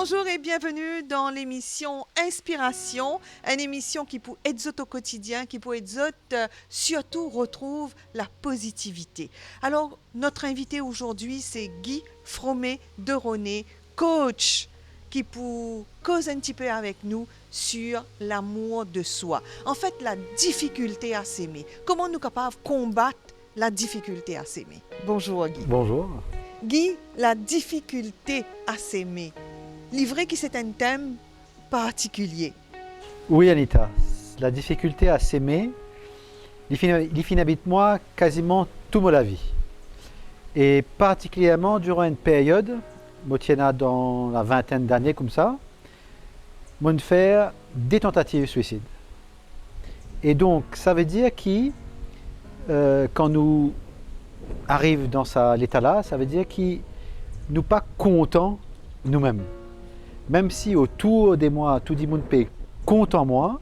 Bonjour et bienvenue dans l'émission Inspiration, une émission qui pour aider au quotidien, qui pour aider surtout retrouve la positivité. Alors, notre invité aujourd'hui, c'est Guy Fromet de Roné, coach, qui pour cause un petit peu avec nous sur l'amour de soi. En fait, la difficulté à s'aimer. Comment nous sommes capables de combattre la difficulté à s'aimer? Bonjour Guy. Bonjour. Guy, la difficulté à s'aimer. Livré qui c'est un thème particulier. Oui, Anita, la difficulté à s'aimer, il habite moi quasiment toute ma vie. Et particulièrement durant une période, moi tiens dans la vingtaine d'années comme ça, moi faire des tentatives de suicide. Et donc, ça veut dire que quand nous arrivons dans l'état là, ça veut dire que nous pas contents nous-mêmes. Même si autour de moi, tout le monde est content moi,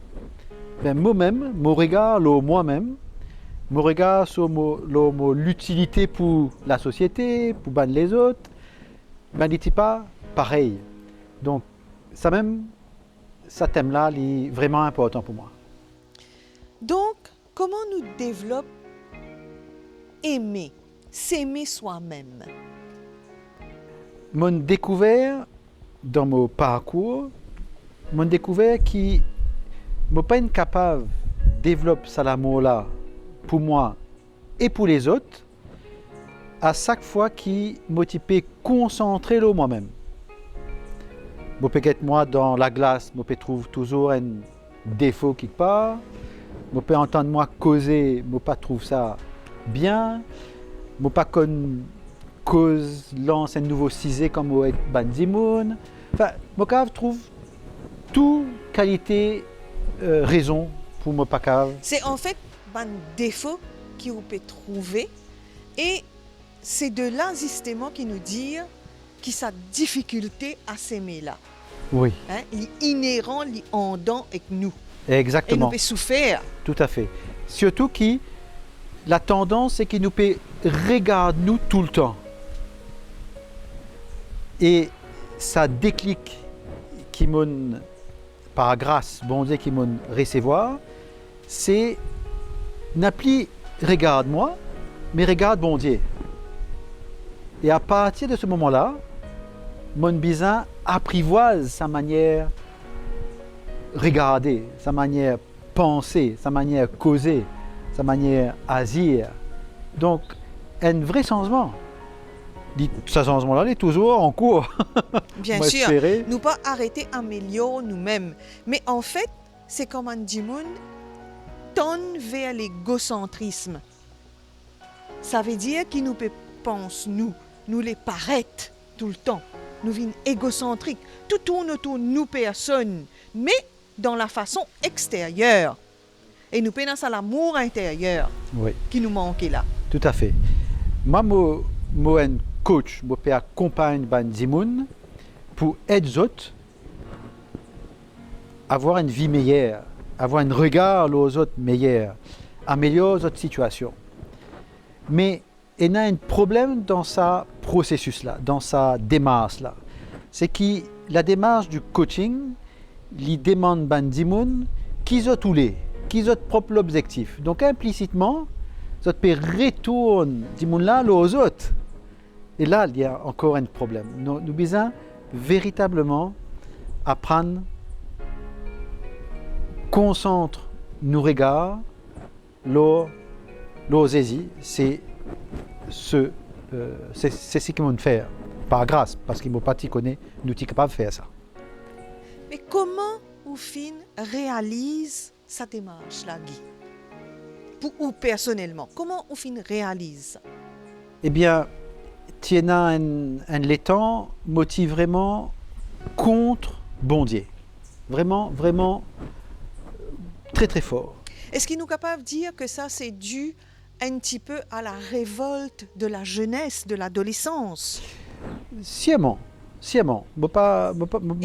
ben moi-même, mon regard sur moi-même, mon regard sur l'utilité pour la société, pour les autres, ben n'était pas pareil. Donc, ça thème-là est vraiment important pour moi. Donc, comment nous développons aimer, s'aimer soi-même? Mon découvert dans mon parcours, mon découvert que je ne suis pas capable de développer cet amour-là pour moi et pour les autres à chaque fois que je peux concentrer sur moi-même. Je peux être moi dans la glace, je peux trouver toujours un défaut quelque part, je peux entendre moi causer, je ne pas trouve ça bien, je ne pas cause lance un nouveau cisé comme au Bandimoun. Enfin, je trouve toute qualité, raison pour mon pas. C'est en fait un défaut qu'on peut trouver et c'est de là justement qui nous dit que sa difficulté à s'aimer là. Oui. Hein, il est inhérent, il est en dedans avec nous. Exactement. Et nous peut souffrir. Tout à fait. Surtout que la tendance c'est qu'il nous peut regarder nous tout le temps. Et ça déclic qui m'ont, par grâce, bon Dieu, qui m'ont recevoir, c'est n'a plus regarde-moi, mais regarde bon Dieu. Et à partir de ce moment-là, mon bizarre apprivoise sa manière regarder, sa manière penser, sa manière causer, sa manière agir. Donc, un vrai changement. Ce changement-là est toujours en cours. Bien sûr, nous pas arrêter d'améliorer nous-mêmes. Mais en fait, c'est comme un dimoun tourne vers l'égocentrisme. Ça veut dire qu'il nous peut penser nous les paraître tout le temps. Nous vîmes égocentriques. Tout tourne autour de nous personnes, mais dans la façon extérieure. Et nous pénons à l'amour intérieur qui nous manque là. Tout à fait. Moi, un coach, je peux accompagner les gens pour aider les autres à avoir une vie meilleure, avoir un regard aux autres meilleur, améliorer notre situation. Mais il y a un problème dans ce processus-là, dans sa démarche-là. C'est que la démarche du coaching, lui demande aux gens qu'ils ont tous les, qu'ils ont propre objectif. Donc implicitement, ça peut retourner du monde là aux autres. Et là, il y a encore un problème. Nous devons véritablement apprendre, concentrer nos regards, nos saisies. C'est ce qu'ils vont faire. Par grâce, parce qu'ils ne m'ont pas connaître, nous sommes capables de faire ça. Mais comment au fin réalise sa démarche-là, Guy? Ou personnellement, comment au fin réalise ça? Eh bien, Tiena un l'étang motive vraiment contre bon Dieu. Vraiment, vraiment très très fort. Est-ce qu'il nous est capable de dire que ça c'est dû un petit peu à la révolte de la jeunesse, de l'adolescence? Sciemment. Et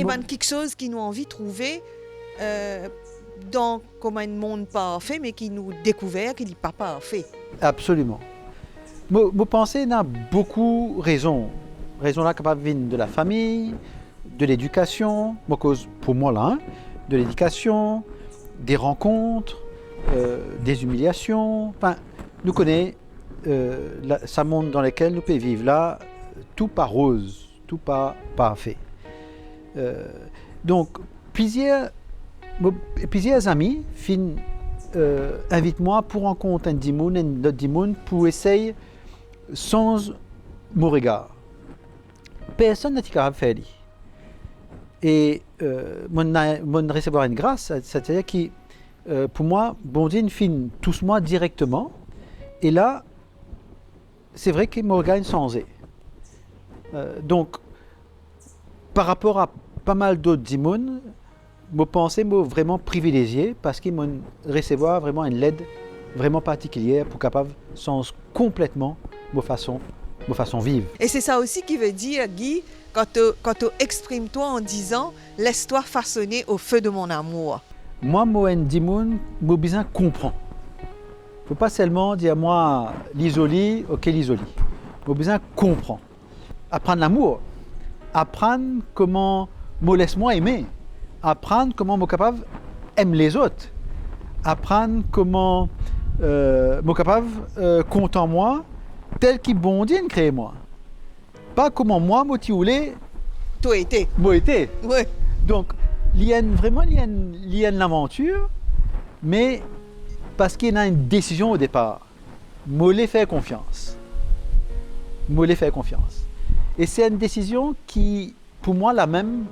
bien quelque chose qui nous a envie de trouver dans comme un monde parfait, mais qui nous découvert qu'il n'est pas parfait. Absolument. Vous pensez qu'il y a beaucoup de raisons. Raisons là capables de venir de la famille, de l'éducation, pour moi là, hein, de l'éducation, des rencontres, des humiliations. Enfin, nous connaissons ce monde dans lequel nous pouvons vivre là, tout pas rose, tout pas parfait. Donc, plusieurs amis invitent moi pour rencontrer un autre dimoun pour essayer sans mon regard. Personne n'a été capable de faire ça. Et mon recevoir une grâce, c'est-à-dire que pour moi, bon Dieu filme tous moi directement. Et là, c'est vrai qu'il me regarde sans eux. Donc, par rapport à pas mal d'autres dimons, je pensais vraiment privilégié parce qu'ils m'ont recevoir vraiment une aide vraiment particulière pour capable sens complètement ma façon vivre. Et c'est ça aussi qui veut dire, Guy, quand tu exprimes toi en disant « Laisse-toi façonner au feu de mon amour ». Moi, moi, un dimon, je besoin comprendre. Il ne faut pas seulement dire moi l'isoli, ok l'isoli. J'ai besoin comprendre. Apprendre l'amour. Apprendre comment me laisse-moi aimer. Apprendre comment je suis capable d'aimer les autres. Apprendre comment je suis capable de compter en moi tel qu'il bon Dieu crée moi. Pas comment moi, je Toi été. Moi été. Oui. Donc, il y a une aventure, mais parce qu'il y a une décision au départ. Moi, les faire confiance. Et c'est une décision qui, pour moi, la même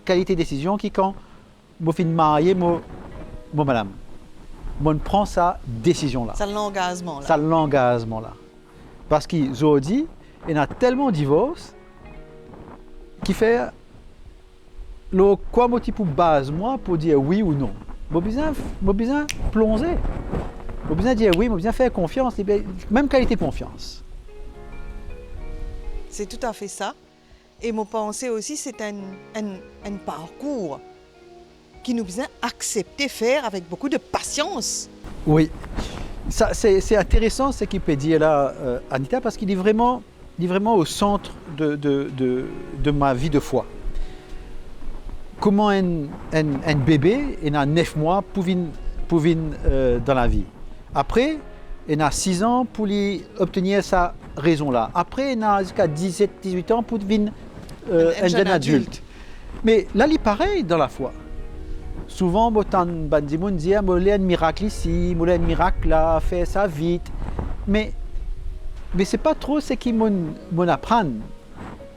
qualité de décision qui quand je finis de marier, madame. Je prends sa décision-là. Ça l'engagement-là. Parce qu'aujourd'hui, il y a tellement de divorces qui fait quoi motif pour base moi pour dire oui ou non. Je besoin plonger. Je besoin dire oui, je besoin faire confiance, même qualité de confiance. C'est tout à fait ça. Et mon pensée aussi, c'est un parcours qui nous besoin accepter faire avec beaucoup de patience. Oui, ça, c'est intéressant ce qu'il peut dire là, Anita, parce qu'il est vraiment au centre de ma vie de foi. Comment un bébé, il a 9 mois pour venir dans la vie. Après, il a 6 ans pour lui obtenir sa raison-là. Après, il a jusqu'à 17-18 ans pour devenir un jeune adulte. Mais là, il est pareil dans la foi. Souvent, autant de gens disent qu'il y a un miracle ici, il y a un miracle là, fait ça vite. Mais ce n'est pas trop ce qu'ils m'apprennent.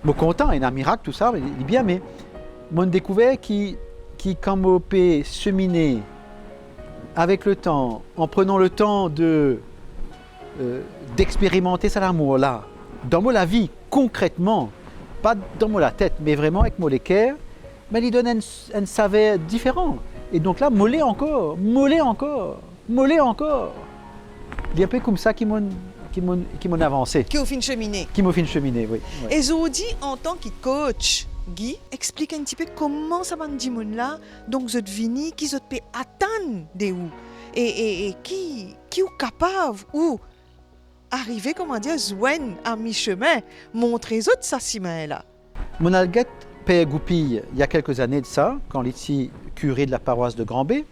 Je suis content, il y a un miracle, tout ça, il est bien, mais j'ai découvert que quand on peut cheminer avec le temps, en prenant le temps d'expérimenter cet amour-là, dans la vie, concrètement, pas dans la tête, mais vraiment avec mon cœur, mais il donne un saveur différent. Et donc là, mollet encore. Il y a un peu comme ça qui m'ont avancé. Qui au fin cheminer. Oui. Et Zodi, en tant que coach, Guy, explique un petit peu comment ça va dire là, donc vous êtes venu, qui vous peut attendre de où et qui est capable ou arriver, comment dire, joindre à mi-chemin, montrer aux autres ça si là. Mon alguette Père Goupille, il y a quelques années de ça, quand j'étais curé de la paroisse de Grand-B,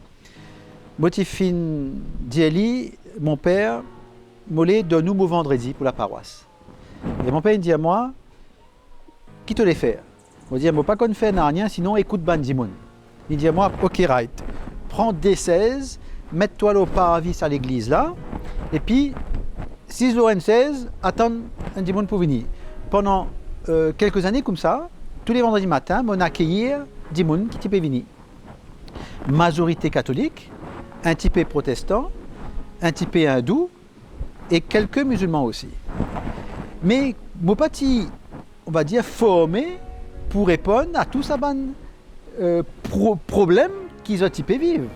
Motifine Dieli, mon père, mollet donne-nous mon vendredi pour la paroisse. Et mon père il dit à moi, qui te les fait? Je dis, moi pas qu'on fait rien, sinon écoute Bandimoun. Il dit à moi, ok right, prends des 16, mets-toi au parvis à l'église là, et puis 6 Lorraine 16, attends un Dimoun pour venir. Pendant quelques années comme ça, tous les vendredis matins, on accueillit Dimoun qui peut venir. Majorité catholique, un petit peu protestant, un petit peu hindou et quelques musulmans aussi. Mais mon petit, on va dire, formé pour répondre à tous ces problèmes qu'ils ont typé vivre.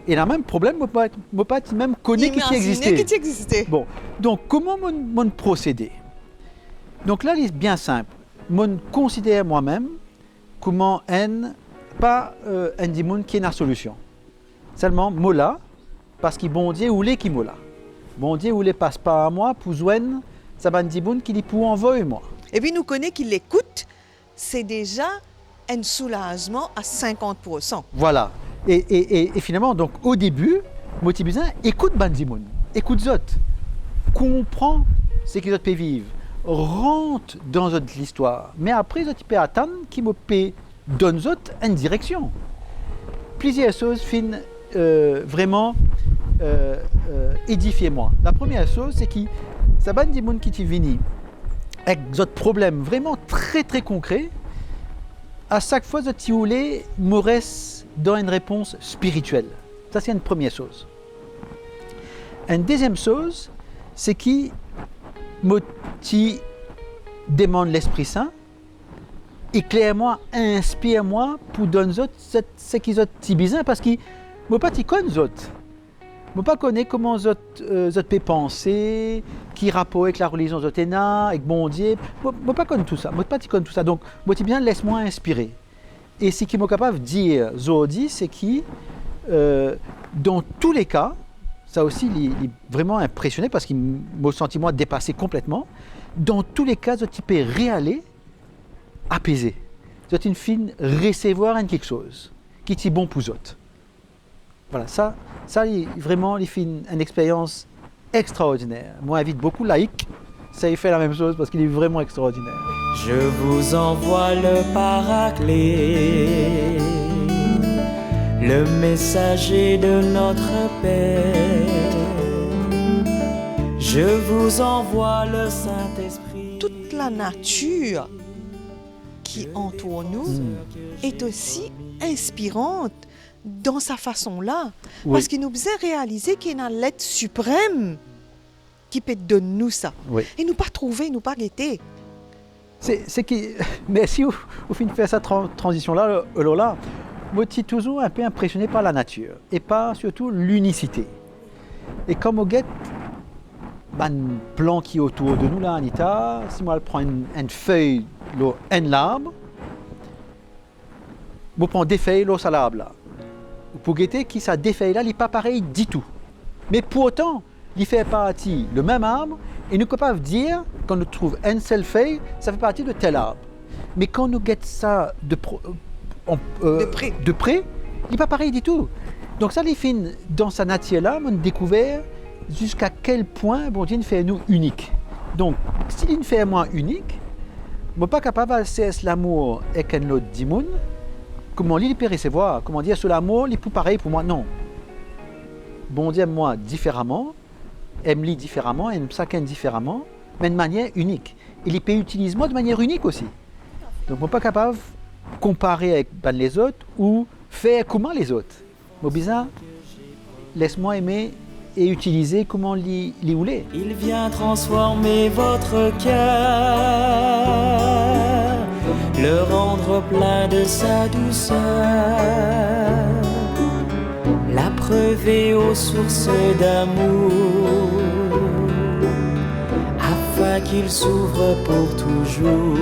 Et le même problème, mon petit même connaît qui existait. Bon, donc comment mon procéder? Donc là, il est bien simple. Je considère moi-même comment pas un dimon qui est une solution. Seulement, mola, parce que bon Dieu ou les qui mola. Bon Dieu ou les passe pas à moi pour joindre ça ban dimon qui dit pour envoyer moi. Et puis nous connaît qu'il l'écoute, c'est déjà un soulagement à 50%. Voilà. Et finalement, donc au début, Moti Bizin écoute Bandimoun, écoute Zot, comprend ce qu'ils peut vivre, rentre dans l'histoire. Mais après, Zot peut attendre qu'il me donne Zot une direction. Plusieurs choses finissent vraiment édifier moi. La première chose, c'est que ça Bandimoun qui t'y vini avec d'autres problèmes vraiment très très concrets. À chaque fois, je voulais me reste dans une réponse spirituelle. Ça, c'est une première chose. Une deuxième chose, c'est qui me demande l'Esprit Saint, éclaire-moi, inspire-moi pour donner ce qu'ils ont besoin, parce que je ne sais pas je ne pas connaître comment je peux penser, qui rapport avec la religion zotena, avec bon Dieu. Je ne pas connaître tout ça. Je ne pas connaître tout ça. Donc, je dis bien, laisse-moi inspirer. Et ce qui est capable de dire, Zodi, c'est que dans tous les cas, ça aussi, il est vraiment impressionné parce qu'il m'a senti moi dépassé complètement. Dans tous les cas, je peux réaller, apaiser. Je une fine recevoir quelque chose qui est bon pour autres. Voilà, ça vraiment, il fait une expérience extraordinaire. Moi, j'invite beaucoup laïcs, ça y fait la même chose parce qu'il est vraiment extraordinaire. Je vous envoie le Paraclet, le messager de notre Père. Je vous envoie le Saint-Esprit. Toute la nature qui entoure nous est aussi inspirante dans sa façon-là. Oui. Parce qu'il nous faisait réaliser qu'il y a l'être suprême qui peut donner nous ça. Oui. Et nous pas trouver, nous pas guetter. C'est qui, mais si vous finissez de faire cette transition-là, moi, je suis toujours un peu impressionné par la nature et par surtout l'unicité. Et comme on guette un plan qui est autour de nous, là, Anita, si moi je prends une feuille, un arbre, je prends des feuilles, ça l'arbre là. Pour guetter qui ça des feuilles là, il n'est pas pareil du tout. Mais pour autant, il fait partie le même arbre et nous sommes capables de dire, quand nous trouvons une seule feuille, ça fait partie de tel arbre. Mais quand nous guettons ça de près, il n'est pas pareil du tout. Donc ça, les filles, dans sa nature-là, on a découvert jusqu'à quel point bon Dieu fait nous unique. Donc, s'il nous fait moi unique, je ne suis pas capable de cesser l'amour avec un autre dimoun. Comment il peut recevoir? Comment dire, sur l'amour, il est pareil pour moi? Non. Bon Dieu aime moi différemment, aime-lui différemment, aime chacun différemment, mais de manière unique. Il peut utiliser moi de manière unique aussi. Donc, je ne suis pas capable de comparer avec les autres ou faire comment les autres. Mon bizarre, laisse-moi aimer et utiliser comment les voulait. Il vient transformer votre cœur, le rendre plein de sa douceur, l'abreuver aux sources d'amour, afin qu'il s'ouvre pour toujours.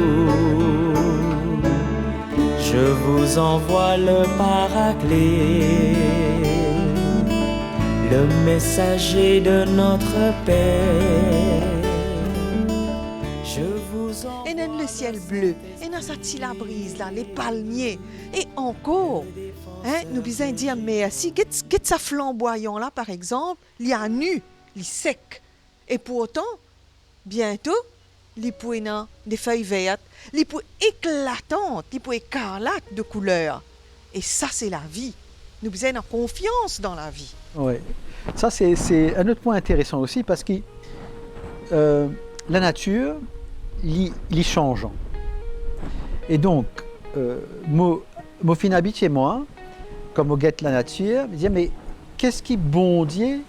Je vous envoie le Paraclet, le messager de notre Père. Je vous envoie. Et dans le ciel bleu, et dans cette la brise là, les palmiers, et encore, nous besoin dire merci. Get ça flamboyant là, par exemple, il y a nu, il est sec, et pourtant, bientôt, les points des feuilles vertes, les points éclatantes, les points écarlates de couleur. Et ça, c'est la vie. Nous besoin de confiance dans la vie. Oui, ça c'est un autre point intéressant aussi parce que la nature, il change. Et donc, mon fin habitué moi, comme on guette la nature, je me dis mais qu'est-ce qui bon Dieu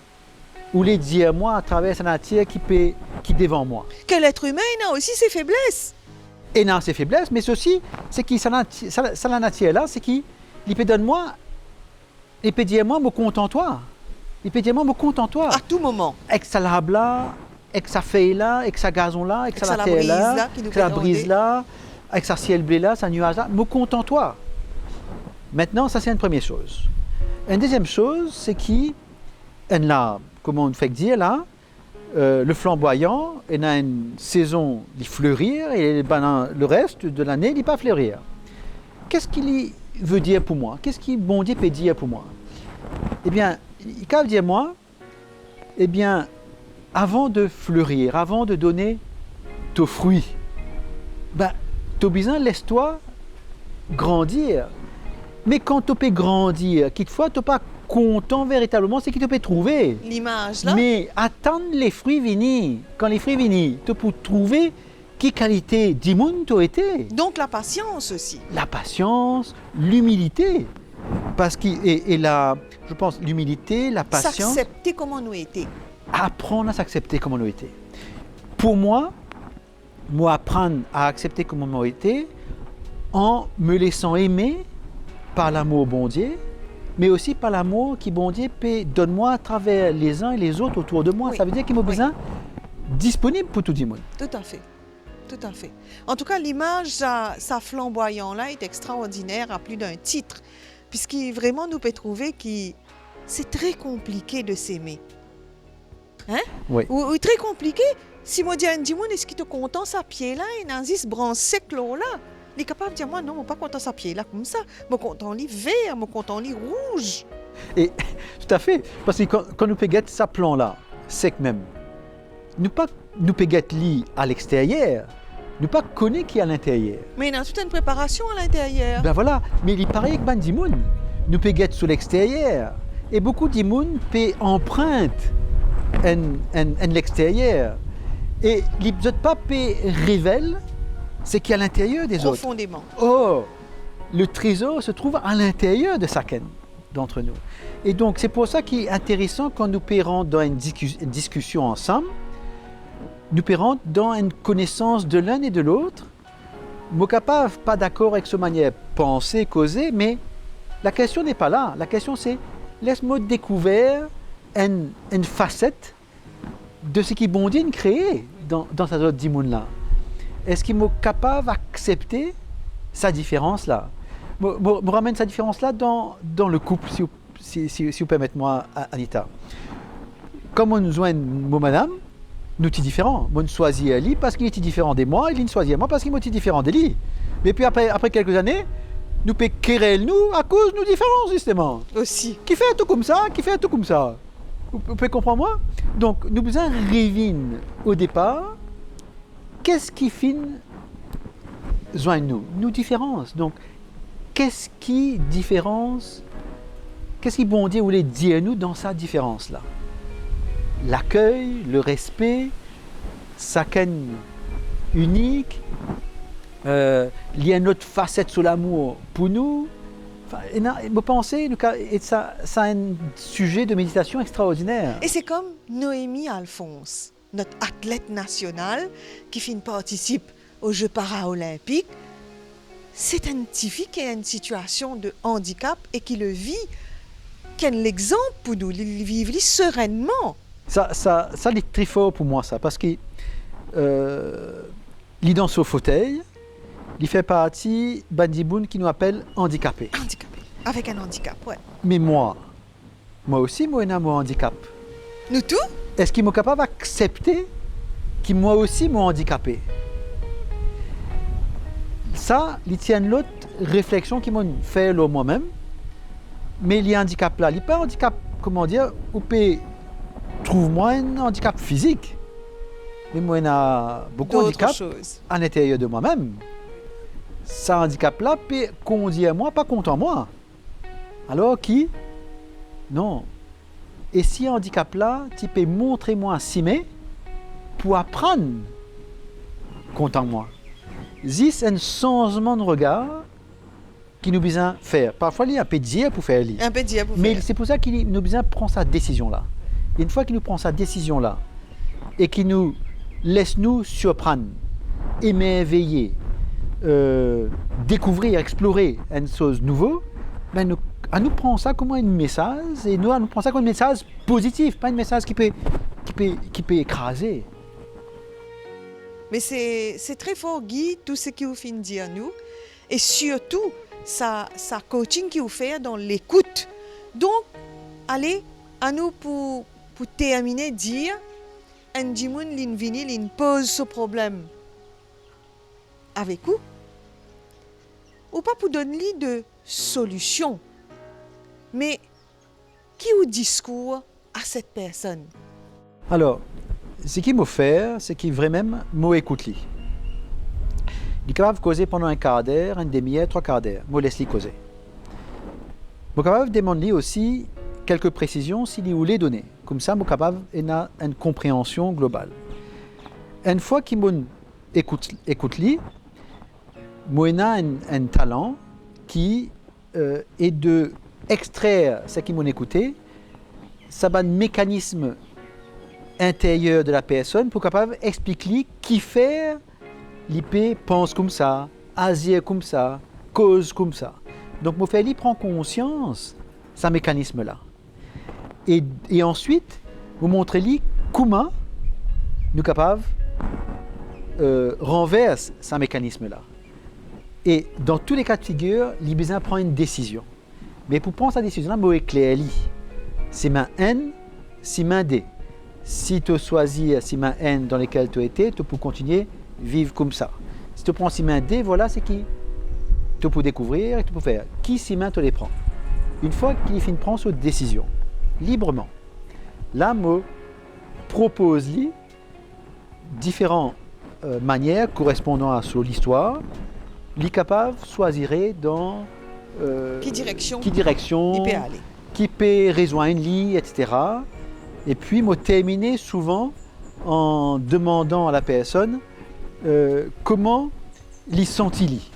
ou les dire moi à travers sa nature qui devant moi. Que l'être humain a aussi ses faiblesses. Et non, ses faiblesses, mais ceci, c'est qui ça la nature là, c'est qui il peut donner moi, il peut dire moi me contente-toi. Il peut dire moi me contente-toi. À tout moment. Avec sa larbe là, avec sa feuille là, avec sa gazon là, avec sa terre là, avec sa brise là, avec sa ciel bleu là, sa nuage là, me contente-toi. Maintenant, ça c'est une première chose. Une deuxième chose, c'est qui un arbre, comment on fait dire là, le flamboyant, il a une saison de fleurir et le reste de l'année, il ne pas fleurir. qu'est-ce qu'il veut dire pour moi? Qu'est-ce que bon Dieu peut dire pour moi? Eh bien, il peut dire moi, eh bien, avant de fleurir, avant de donner tes fruits, ben, tu as besoin, laisse-toi grandir. Mais quand tu peux grandir, quelquefois, tu n'es pas content véritablement, c'est qu'il te peut trouver. L'image là. Mais attendre les fruits venir. Quand les fruits viennent, tu peux trouver quelle qualité d'immun tu as été. Donc la patience aussi. La patience, l'humilité. Parce que, je pense, l'humilité, la patience. S'accepter comment nous étions. Apprendre à s'accepter comme on a été. Pour moi, apprendre à accepter comme on a été en me laissant aimer par l'amour bon Dieu, mais aussi par l'amour qui bon Dieu peut donne-moi à travers les uns et les autres autour de moi. Oui. Ça veut dire qu'il m'a besoin disponible pour tout le monde. Tout à fait. Tout à fait. En tout cas, l'image, ça flamboyant là, est extraordinaire à plus d'un titre, puisqu'il vraiment nous peut trouver que c'est très compliqué de s'aimer. Hein? Oui. Ou très compliqué. Si moi dis à un Dimon, est-ce qu'il te content sa pied là, et dans ce branche sec là, il est capable de dire moi non, je ne suis pas content sa pied là comme ça. Je suis content lui vert, je suis content lui rouge. Et tout à fait, parce que quand nous pégons ça plan là, sec même, nous pégons lui à l'extérieur, nous pas connaître qui est à l'intérieur. Mais il y a toute une préparation à l'intérieur. Ben voilà, mais il paraît que ben Dimoun, nous pégons sur l'extérieur, et beaucoup d'Imoun peut emprunter en l'extérieur. Et les autres pas révèlent ce qui est à l'intérieur des autres. Profondément. Oh, le trésor se trouve à l'intérieur de chacun d'entre nous. Et donc, c'est pour ça qu'il est intéressant quand nous pérons dans une discussion ensemble, nous pérons dans une connaissance de l'un et de l'autre, nous capable pas d'accord avec ce manière de penser, causer, mais la question n'est pas là. La question c'est, laisse-moi découvrir une facette de ce qui bon Dieu a créé dans cette autre dimoun là. Est-ce qu'il est capable d'accepter sa différence là? Me ramène sa différence là dans le couple, si vous permettez-moi, Anita. Comme on nous mon madame, nous sommes différents. Moi, je choisis Ali parce qu'il est différent de moi, il choisit moi parce qu'il est différent de lui. Mais puis après quelques années, nous pouvons querer nous à cause de nos différences, justement. Aussi. Qui fait tout comme ça, qui fait tout comme ça. Vous pouvez comprendre moi? Donc, nous besoin révine au départ, qu'est-ce qui fait joindre nous? Nos différences. Donc, qu'est-ce qui bon Dieu voulait dire nous dans sa différence-là? L'accueil, le respect, chacun unique, il y a une autre facette sur l'amour pour nous. Enfin, vous pensez, ça a un sujet de méditation extraordinaire. Et c'est comme Noémie Alphonse, notre athlète national qui participe aux Jeux paralympiques. C'est un petit fille qui a une situation de handicap et qui le vit, qui est l'exemple pour nous, il vit sereinement. Ça est très fort pour moi, ça, parce qu'il est dans son fauteuil, il fait partie d'Bandiboun qui nous appelle handicapé. Handicapé, avec un handicap, ouais. Mais moi aussi, moi, j'ai un handicap. Nous tous? Est-ce qu'il est capable d'accepter que moi aussi, moi, handicapé? Ça, il tient l'autre réflexion qui m'a fait moi-même. Mais il y a un handicap là. Il n'y a pas un handicap, comment dire, ou peut trouve-moi un handicap physique. Mais moi, il y a beaucoup d'handicap à l'intérieur de moi-même. Ce handicap-là peut conduire à moi, pas contre moi. Alors qui? Non. Et si handicap-là, tu peux montrer moi Simé pour apprendre contre moi. C'est un changement de regard qui nous besoin faire. Parfois, il y a un peu de dire pour faire lire. Un peu de dire pour Mais faire. c'est pour ça qu'il nous besoin prendre sa décision-là. Et une fois qu'il nous prend sa décision-là et qu'il nous laisse nous surprendre, émerveiller, découvrir, explorer une chose nouvelle, ben nous prend ça comme un message et nous prend ça comme un message positif, pas un message qui peut écraser. Mais c'est très fort, Guy, tout ce qu'il vous fait dire à nous. Et surtout, sa coaching qu'il vous fait dans l'écoute. Donc, allez, à nous pour terminer, dire, un dimoun l'invini, il pose ce problème avec vous. ou pas pour donner de solution, mais qui ou discours à cette personne? Alors, ce qu'il m'a fait, c'est qu'il vraiment m'a écouté. Il est capable de causer pendant un quart d'heure, une demi-heure, 3/4 d'heure. Je laisse lui causer. Je suis capable de demander aussi quelques précisions s'il vous les donner. Comme ça, je suis capable d'avoir une compréhension globale. Une fois qu'il m'écoute, j'ai un talent qui est de extraire ce qu'il m'a écouté, ça va un mécanisme intérieur de la personne pour capable d'expliquer qui fait l'IP pense comme ça, agir comme ça, cause comme ça. Donc, mon fait, prend conscience de ce mécanisme-là. Et ensuite, vous montrez-lui comment nous sommes capables renverser ce mécanisme-là. Et dans tous les cas de figure, l'Ibizin prend une décision. Mais pour prendre cette décision-là, il éclaire. C'est ma N, c'est ma D. Si tu choisis si ma N dans lesquelles tu étais, tu peux continuer à vivre comme ça. Si tu prends si main D, voilà c'est qui. Tu peux découvrir et tu peux faire. Qui si main tu les prends. Une fois qu'il finit de prendre cette décision, librement, là, me propose différentes manières correspondant à l'histoire. Il est capable de choisir dans Qui direction il peut aller. Qui peut rejoindre lui, etc. Et puis, me terminer souvent en demandant à la personne comment il sentit.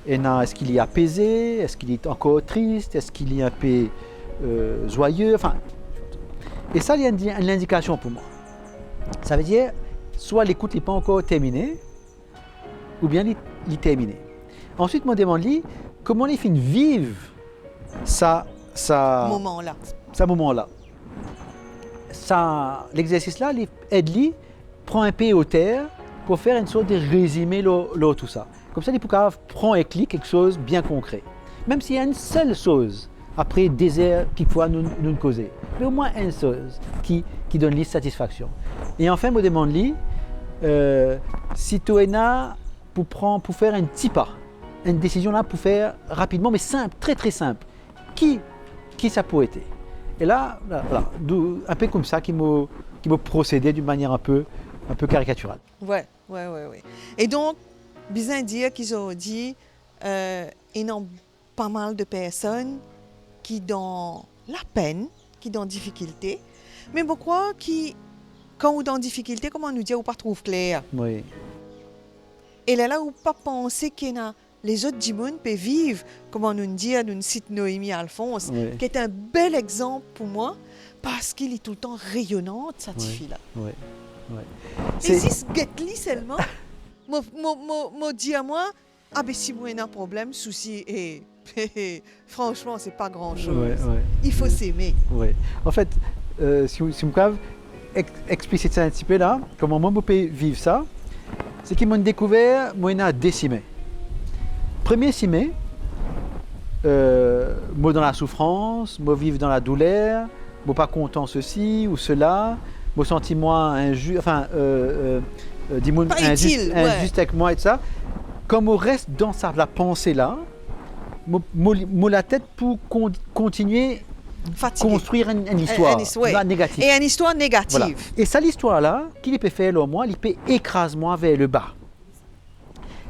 Est-ce qu'il est apaisé? Est-ce qu'il est encore triste? Est-ce qu'il est un peu joyeux? Enfin, et ça, il y a une indication pour moi. Ça veut dire, soit l'écoute n'est pas encore terminée, ou bien il est terminé. Ensuite, je me demande comment il finit vivre ce moment-là. L'exercice-là, il aide prend un peu au terre pour faire une sorte de résumé de tout ça. Comme ça, il peut prendre avec lui quelque chose de bien concret. Même s'il y a une seule chose, après des heures qu'il faut nous causer. Mais au moins une chose qui donne lui satisfaction. Et enfin, je me demande si tu es là pour faire un petit pas, une décision là pour faire rapidement, mais simple, très très simple. Qui ça peut être? Et là, voilà, un peu comme ça qui m'a procédé d'une manière un peu caricaturale. Ouais. Et donc, bien dire qu'ils ont dit, il y a pas mal de personnes qui dans la peine, qui dans difficulté, mais pourquoi quand on est dans difficulté, comment nous dire, on ne trouve pas clair. Oui. Et là où pas penser qu'il y a les autres dimons peuvent vivre, comme on nous dit, nous cite Noémie Alphonse, qui est un bel exemple pour moi, parce qu'il est tout le temps rayonnante, cette fille-là. Oui. Et si ce guette-li seulement, m'a dit à moi, ah ben si moi j'ai un problème, souci, et franchement, c'est pas grand-chose. Il faut s'aimer. Oui. En fait, si vous pouvez expliciter ça un petit peu là, comment moi je peux vivre ça, c'est qu'ils m'ont découvert, moi j'ai décimé. Premier cimé, moi dans la souffrance, moi vivre dans la douleur, moi pas content ceci ou cela, moi senti moi injuste, enfin, dis-moi injuste avec moi et tout ça. Comme on reste dans la pensée là, moi la tête pour continuer à construire une histoire négative. Et une histoire négative. Voilà. Et ça, l'histoire là, qu'il peut faire là, moi, il peut écraser moi vers le bas.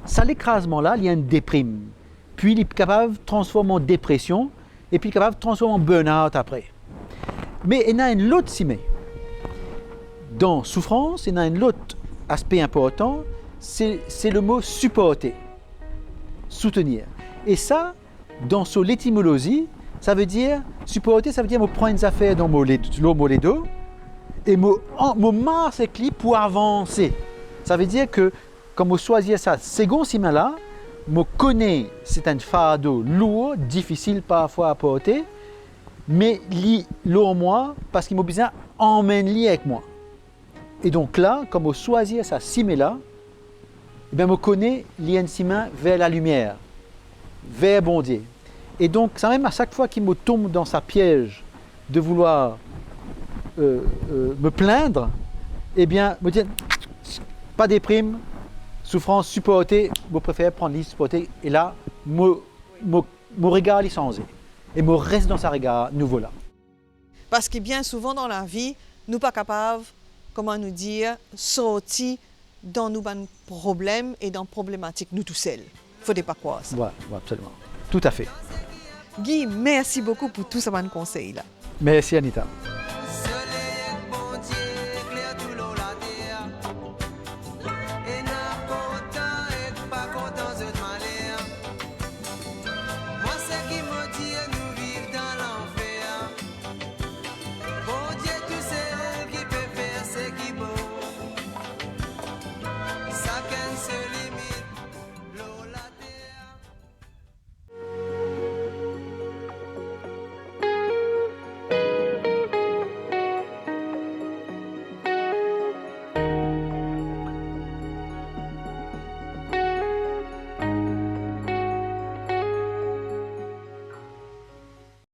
Ça, l'écrasement-là, il y a une déprime. Puis, il est capable de transformer en dépression et puis il est capable de transformer en burn-out après. Mais il y a un autre cimé. Dans souffrance, il y a un autre aspect important, c'est le mot supporter, soutenir. Et ça, dans l'étymologie, ça veut dire, supporter, ça veut dire me prendre une affaire dans les dos et me marcher avec lui pour avancer. Ça veut dire que quand je choisis ça, second ciment-là, je connais c'est un fardeau lourd, difficile parfois à porter, mais l'eau en moi, parce qu'il m'a besoin emmène-le avec moi. Et donc là, quand je choisis ça ciment-là, je connais l'ien ciment vers la lumière, vers bon Dieu. Et donc, ça même à chaque fois qu'il me tombe dans sa piège de vouloir me plaindre, eh bien, me dire, pas déprime, souffrance supportée, je préfère prendre l'île supportée, et là, mon regard est changé. Et me reste dans sa regard nouveau là. Parce que bien souvent dans la vie, nous pas capables, comment nous dire, sortir dans nos problèmes et dans problématiques nous tout seuls. Faut pas croire ça. Voilà, voilà, absolument. Tout à fait. Guy, merci beaucoup pour tout ce bon conseil là. Merci Anita.